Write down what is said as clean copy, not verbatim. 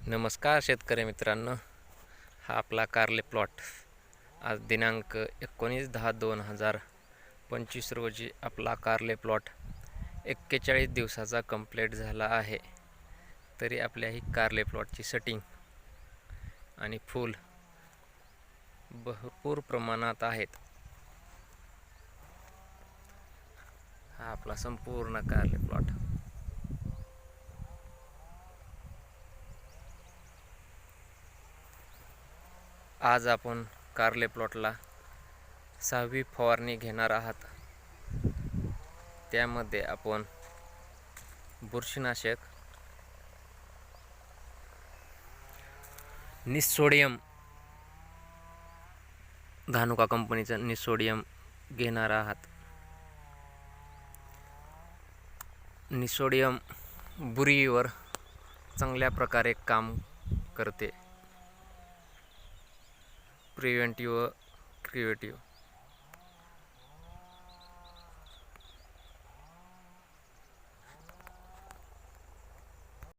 नमस्कार शेतकरी मित्रांनो, हा आपला कारले प्लॉट आज दिनांक 19/10/2025 रोजी आपला कारले प्लॉट 41 दिवसाचा कंप्लीट झाला आहे. तरी आपल्या ही कारले प्लॉटची सेटिंग आणि फूल भरपूर प्रमाणात आहेत. हा आपला संपूर्ण कारले प्लॉट. आज आपण कारले प्लॉटला 6वी फवारणी घेणार आहात. त्यामध्ये आपण बुरशीनाशक निसोडियम, धानुका कंपनीचा निसोडियम घेणार आहात. निसोडियम बुरीवर चांगल्या प्रकारे काम करते. प्रिव्हेंटिव्ह व क्रिएटिव्ह